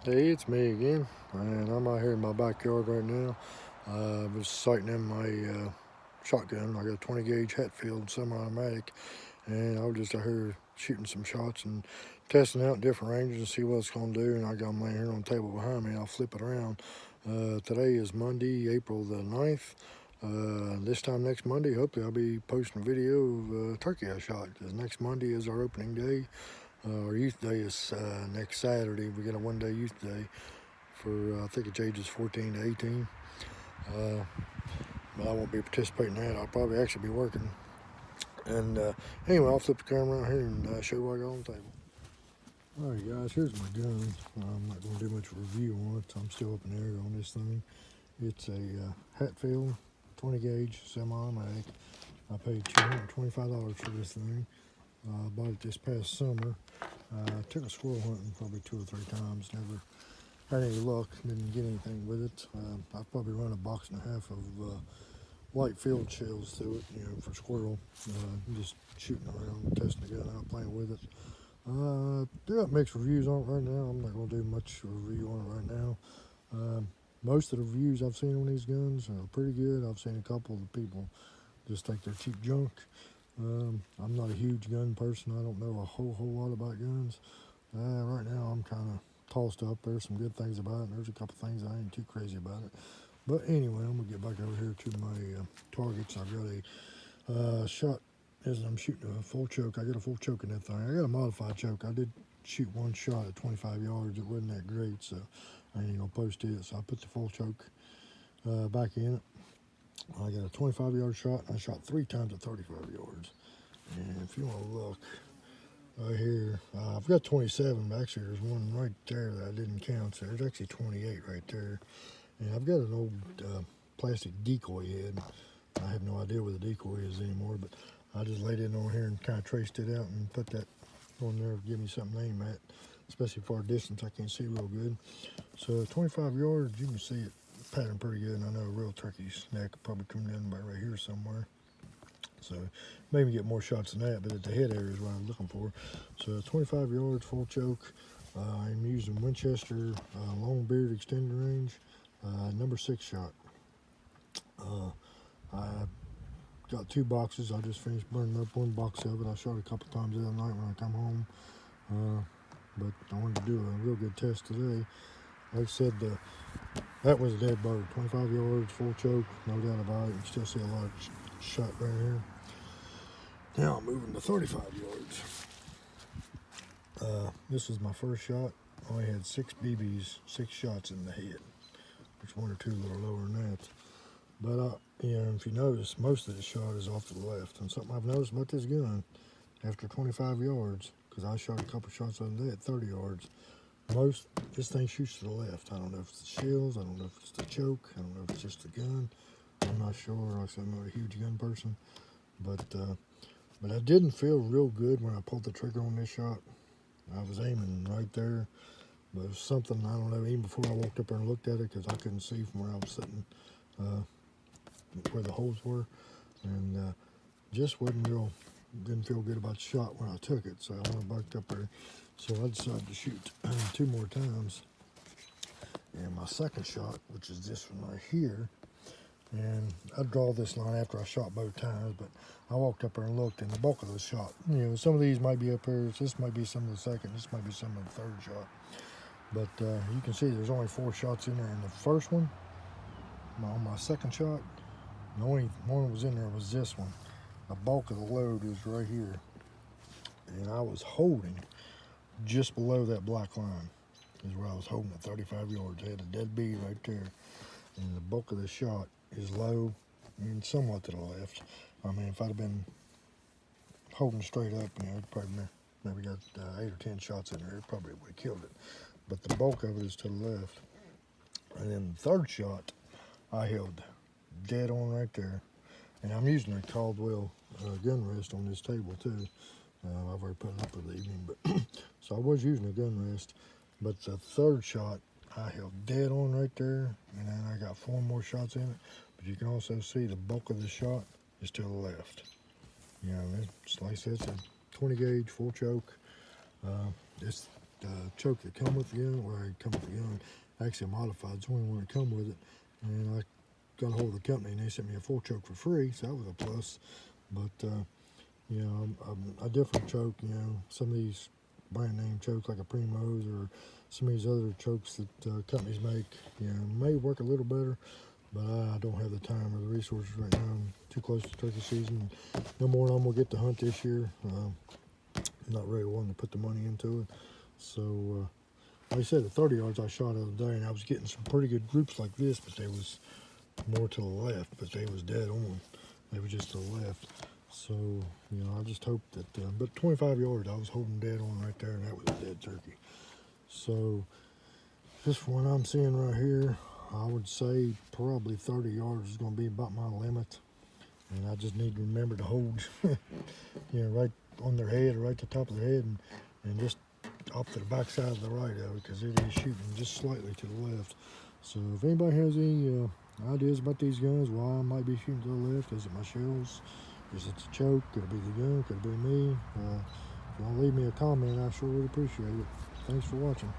Hey, it's me again, and I'm out here in my backyard right now. I was sighting in my shotgun. I got a 20 gauge Hatfield semi-automatic, and I was just out here shooting some shots and testing out different ranges and see what it's going to do. And I got them laying here on the table behind me. I'll flip it around. Today is Monday, April the 9th. This time next Monday, hopefully I'll be posting a video of turkey I shot, because next Monday is our opening day. Our youth day is next Saturday. We got a one-day youth day for I think it's ages 14 to 18. But I won't be participating in that. I'll probably actually be working. And anyway, I'll flip the camera around here and show you what I got on the table. Alright guys, here's my gun. I'm not going to do much review on it. I'm still up in the air on this thing. It's a Hatfield 20 gauge semi-automatic. I paid $225 for this thing. I bought it this past summer. Took a squirrel hunting probably 2 or 3 times. Never had any luck. Didn't get anything with it. I've probably run a box and a half of light field shells through it, for squirrel. Just shooting around, testing the gun out, playing with it. Do got mixed reviews on it right now. I'm not going to do much review on it right now. Most of the reviews I've seen on these guns are pretty good. I've seen a couple of people just think they're cheap junk. I'm not a huge gun person. I don't know a whole lot about guns. Right now I'm kind of tossed up. There's some good things about it, and there's a couple things I ain't too crazy about it. But anyway, I'm gonna get back over here to my targets. I've got a shot as I'm shooting a full choke. I got a full choke in that thing. I got a modified choke. I did shoot one shot at 25 yards. It wasn't that great, so I ain't gonna post it. So I put the full choke back in it. I got a 25-yard shot, and I shot 3 times at 35 yards. And if you want to look right here, I've got 27, but actually there's one right there that I didn't count, so there's actually 28 right there. And I've got an old plastic decoy head. I have no idea where the decoy is anymore, but I just laid it on here and kind of traced it out and put that on there to give me something to aim at, especially for a distance I can't see real good. So 25 yards, you can see it pattern pretty good, and I know a real turkey's neck will probably come down by right here somewhere. So maybe get more shots than that, but at the head area is what I'm looking for. So 25 yards, full choke. I'm using Winchester long beard extended range, number 6 shot. I got 2 boxes. I just finished burning up 1 box of it. I shot a couple times the other night when I come home, but I wanted to do a real good test today. Like I said, that was a dead bird. 25 yards, full choke, no doubt about it. You still see a large shot right here. Now I'm moving to 35 yards. This was my first shot. I only had 6 BBs, 6 shots in the head. There's 1 or 2 a little lower than that. But if you notice, most of the shot is off to the left. And something I've noticed about this gun, after 25 yards, because I shot a couple shots on that at 30 yards, this thing shoots to the left. I don't know if it's the shells, I don't know if it's the choke, I don't know if it's just the gun. I'm not sure. Like I said, I'm not a huge gun person, but I didn't feel real good when I pulled the trigger on this shot. I was aiming right there, but it was something, I don't know, even before I walked up there and looked at it, because I couldn't see from where I was sitting, where the holes were, and just didn't feel good about the shot when I took it. So I went back up there, so I decided to shoot 2 more times. And my second shot, which is this one right here, and I draw this line after I shot both times, but I walked up there and looked, and the bulk of the shot, some of these might be up here. This might be some of the second, this might be some of the third shot. But you can see there's only 4 shots in there. And the first one, on my second shot, the only one that was in there was this one. The bulk of the load was right here. And I was holding just below that black line is where I was holding at 35 yards. I had a dead bee right there. And the bulk of the shot is low and somewhat to the left. I mean, if I'd have been holding straight up, it'd probably maybe got 8 or 10 shots in there. It probably would have killed it. But the bulk of it is to the left. And then the third shot, I held dead on right there. And I'm using a Caldwell gun rest on this table too. I've already put it up for the evening, but so I was using a gun rest. But the third shot, I held dead on right there, and then I got 4 more shots in it. But you can also see the bulk of the shot is to the left. It's like I said, it's a 20 gauge full choke. choke that come with the gun, or I come with the gun, actually modified. It's the only one that come with it. And I got a hold of the company and they sent me a full choke for free, so that was a plus. But you know, I different choke, you know, some of these brand name chokes like a Primo's or some of these other chokes that companies make, you know, may work a little better, but I don't have the time or the resources right now. I'm too close to turkey season. No more than I'm gonna get to hunt this year. I'm not really wanting to put the money into it. So like I said, the 30 yards I shot the other day, and I was getting some pretty good groups like this, but they was more to the left, but they was dead on. They were just to the left. So, you know, I just hope that, but 25 yards I was holding dead on right there, and that was a dead turkey. So, just from what I'm seeing right here, I would say probably 30 yards is going to be about my limit. And I just need to remember to hold, you know, right on their head or right to the top of their head, and just off to the back side of the right of it, because it is shooting just slightly to the left. So if anybody has any ideas about these guns, why I might be shooting to the left, is it my shells? Is it the choke? Could it be the gun? Could it be me? If you want to leave me a comment, I sure would appreciate it. Thanks for watching.